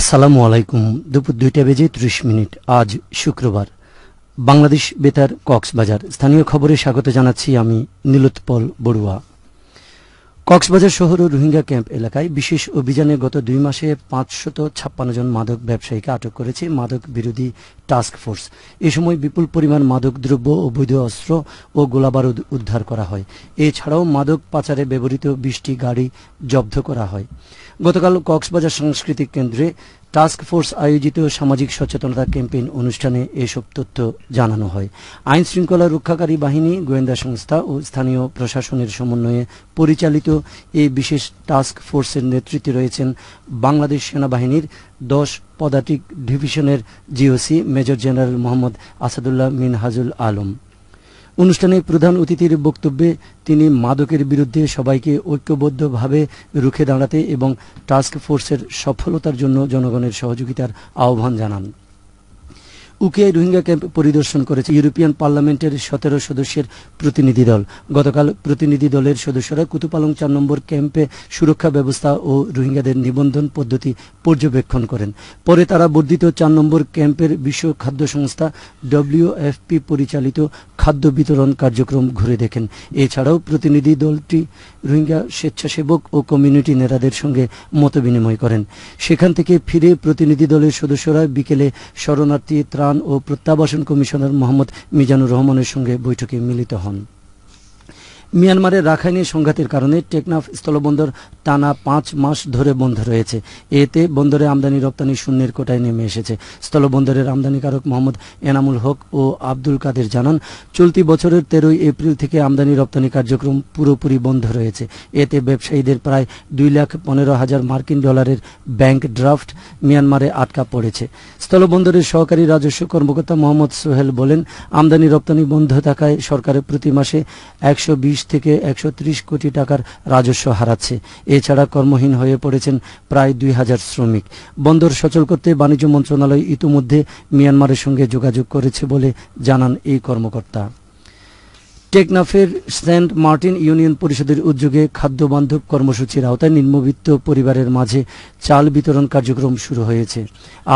আসসালামু আলাইকুম। দুপুর 2টা বেজে 30 মিনিট। আজ শুক্রবার। বাংলাদেশ বেতার কক্সবাজার স্থানীয় খবরে স্বাগত জানাচ্ছি আমি নীলোৎপল বড়ুয়া। কক্সবাজার শহর ও রোহিঙ্গা ক্যাম্প এলাকায় বিশেষ অভিযানে গত 2 মাসে 556 জন মাদক ব্যবসায়ীকে আটক করেছে মাদক বিরোধী টাস্ক ফোর্স। এ সময় বিপুল পরিমাণ মাদক দ্রব্য, অবৈধ অস্ত্র ও গোলাবারুদ উদ্ধার করা হয়। এছাড়াও মাদক পাচারে ব্যবহৃত 20টি গাড়ি জব্দ করা হয়। গতকাল কক্সবাজার সাংস্কৃতিক কেন্দ্রে টাস্ক ফোর্স আয়োজিত সামাজিক সচেতনতা ক্যাম্পেইন অনুষ্ঠানে এসব তথ্য জানানো হয়। আইন শৃঙ্খলা রক্ষাকারী বাহিনী, গোয়েন্দা সংস্থা ও স্থানীয় প্রশাসনের সমন্বয়ে পরিচালিত এই বিশেষ টাস্ক ফোর্সের নেতৃত্বে রয়েছেন বাংলাদেশ সেনাবাহিনীর 10 পদাতিক ডিভিশনের GOC major general Mohammad Asadullah Minhajul Alam. অনুষ্ঠানে প্রধান অতিথির বক্তব্যে তিনি মাদকের বিরুদ্ধে সবাইকে ঐক্যবদ্ধভাবে রুখে দাঁড়াতে এবং টাস্ক ফোর্সের সফলতার জন্য জনগণের সহযোগিতার আহ্বান জানান। উকিয়ায় রোহিঙ্গা ক্যাম্প পরিদর্শন করেছে ইউরোপিয়ান পার্লামেন্টের 17 সদস্যের প্রতিনিধি দল। গতকাল প্রতিনিধি দলের সদস্যরা কুতুপালং 4 নম্বর ক্যাম্পে সুরক্ষা ব্যবস্থা ও রোহিঙ্গাদের নিবন্ধন পদ্ধতি পর্যবেক্ষণ করেন। পরে তারা বর্ধিত 4 নম্বর ক্যাম্পের বিশ্ব খাদ্য সংস্থা WFP পরিচালিত খাদ্য বিতরণ কার্যক্রম ঘুরে দেখেন। এছাড়াও প্রতিনিধি দলটি রোহিঙ্গা স্বেচ্ছাসেবক ও কমিউনিটি নেতাদের সঙ্গে মতবিনিময় করেন। সেখান থেকে ফিরে প্রতিনিধি দলের সদস্যরা বিকেলে শরণার্থী ত্রাণ ও প্রত্যাবাসন কমিশনার মোহাম্মদ মিজানুর রহমানের সঙ্গে বৈঠকে মিলিত হন। মিয়ানমারের রাখাইনে সংঘাতের কারণে টেকনাফ স্থলবন্দর টানা 5 মাস ধরে বন্ধ রয়েছে। এতে বন্দরে আমদানি রপ্তানি শূন্যের কোটায় নেমে এসেছে। স্থলবন্দরের আমদানিকারক মোহাম্মদ এনামুল হক ও আব্দুল কাদের জানান, চলতি বছরের 13 এপ্রিল থেকে আমদানি রপ্তানি কার্যক্রম পুরোপুরি বন্ধ রয়েছে। এতে ব্যবসায়ীদের প্রায় $2,15,000 মার্কিন ডলারের ব্যাংক ড্রাফট মিয়ানমারে আটকা পড়েছে। স্থলবন্দরের সহকারী রাজস্ব কর্মকর্তা মোহাম্মদ সোহেল বলেন, আমদানি রপ্তানি বন্ধ থাকায় সরকারের প্রতি মাসে 120 থেকে 130 কোটি টাকার রাজস্ব হারাচ্ছে। এছাড়া কর্মহীন হয়ে পড়েছেন প্রায় 2000 শ্রমিক। বন্দর সচল করতে বাণিজ্য মন্ত্রণালয় ইতিমধ্যে মিয়ানমারের সঙ্গে যোগাযোগ করেছে বলে জানান এই কর্মকর্তা। টেকনাফের সেন্ট মার্টিন ইউনিয়ন পরিষদের উদ্যোগে খাদ্য বান্ধব কর্মসূচির আওতায় নিম্নবিত্ত পরিবারের মাঝে চাল বিতরণ কার্যক্রম শুরু হয়েছে।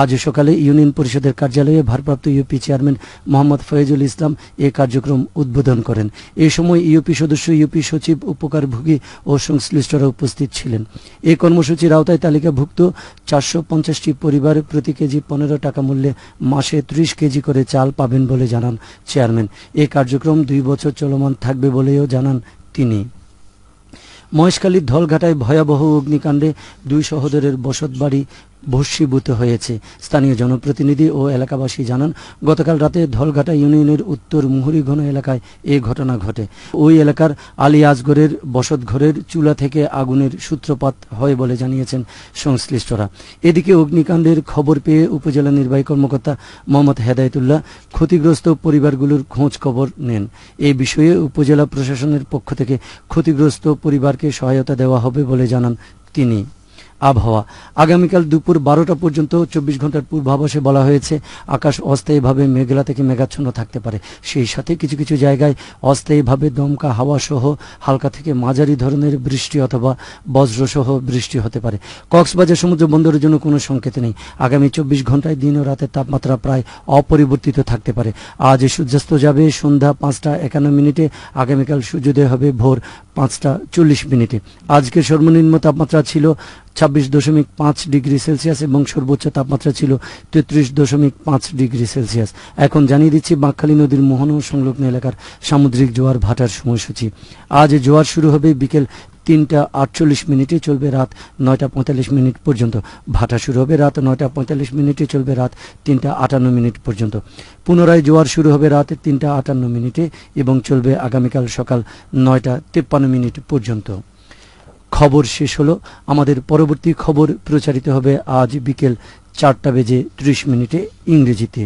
আজ সকালে ইউনিয়ন পরিষদের কার্যালয়ে ভারপ্রাপ্ত ইউপি চেয়ারম্যান মোহাম্মদ ফয়েজুল ইসলাম এ কার্যক্রম উদ্বোধন করেন। এ সময় ইউপি সদস্য, ইউপি সচিব, উপকারভোগী ও সংশ্লিষ্টরা উপস্থিত ছিলেন। এই কর্মসূচির আওতায় তালিকাভুক্ত 450টি পরিবার প্রতি কেজি 15 টাকা মূল্যে মাসে 30 কেজি করে চাল পাবেন বলে জানান চেয়ারম্যান। এই কার্যক্রম 2 বছর চলমান থাকবে বলেও জানান তিনি। মহেশখালীর ধলঘাটায় ভয়াবহ অগ্নিকাণ্ডে 2 সহোদরের বসতবাড়ি ভস্মীভূত হয়েছে। স্থানীয় জনপ্রতিনিধি ও এলাকাবাসী জানান, গতকাল রাতে ধলঘাটা ইউনিয়নের উত্তর মুহুরীঘন এলাকায় এ ঘটনা ঘটে। ওই এলাকার আলী আজগরের বসতঘরের চুলা থেকে আগুনের সূত্রপাত হয় বলে জানিয়েছেন সংশ্লিষ্টরা। এদিকে অগ্নিকাণ্ডের খবর পেয়ে উপজেলা নির্বাহী কর্মকর্তা মোহাম্মদ হেদায়েতুল্লাহ ক্ষতিগ্রস্ত পরিবারগুলোর খোঁজ খবর নেন। এই বিষয়ে উপজেলা প্রশাসনের পক্ষ থেকে ক্ষতিগ্রস্ত পরিবারকে সহায়তা দেওয়া হবে বলে জানান তিনি। আবহাওয়া, আগামীকাল দুপুর 12টা পর্যন্ত 24 ঘন্টার পূর্বাভাসে বলা হয়েছে আকাশ অস্থায়ীভাবে মেঘলা থেকে মেঘাচ্ছন্ন থাকতে পারে। সেই সাথে কিছু কিছু জায়গায় অস্থায়ীভাবে দমকা হাওয়া সহ হালকা থেকে মাঝারি ধরনের বৃষ্টি অথবা বজ্রসহ বৃষ্টি হতে পারে। কক্সবাজার সমুদ্র বন্দরের জন্য কোনো সংকেত নেই। আগামী 24 ঘন্টায় দিন ও রাতের তাপমাত্রা প্রায় অপরিবর্তিত থাকতে পারে। আজ সূর্যাস্ত যাবে সন্ধ্যা 5টা 51 আগামীকাল সূর্যোদয় হবে ভোর 5টা 40 আজকের সর্বনিম্ন তাপমাত্রা ছিল 26.5 ডিগ্রি সেলসিয়াস এবং সর্বোচ্চ তাপমাত্রা ছিল 33.5 ডিগ্রি সেলসিয়াস। এখন জানিয়ে দিচ্ছি বাঁকখালী নদীর মোহনা সংলগ্ন এলাকার সামুদ্রিক জোয়ার ভাটার সময়সূচি। আজ জোয়ার শুরু হবে বিকেল 3টা 48 চলবে রাত 9টা 45 পর্যন্ত। ভাটা শুরু হবে রাত 9টা 45 চলবে রাত 3টা 58 পর্যন্ত। পুনরায় জোয়ার শুরু হবে রাত 3টা 58 এবং চলবে আগামীকাল সকাল 9টা 53 পর্যন্ত। খবর শেষ হলো। আমাদের পরবর্তী খবর প্রচারিত হবে আজ বিকেল 4টা বেজে 30 ইংরেজিতে।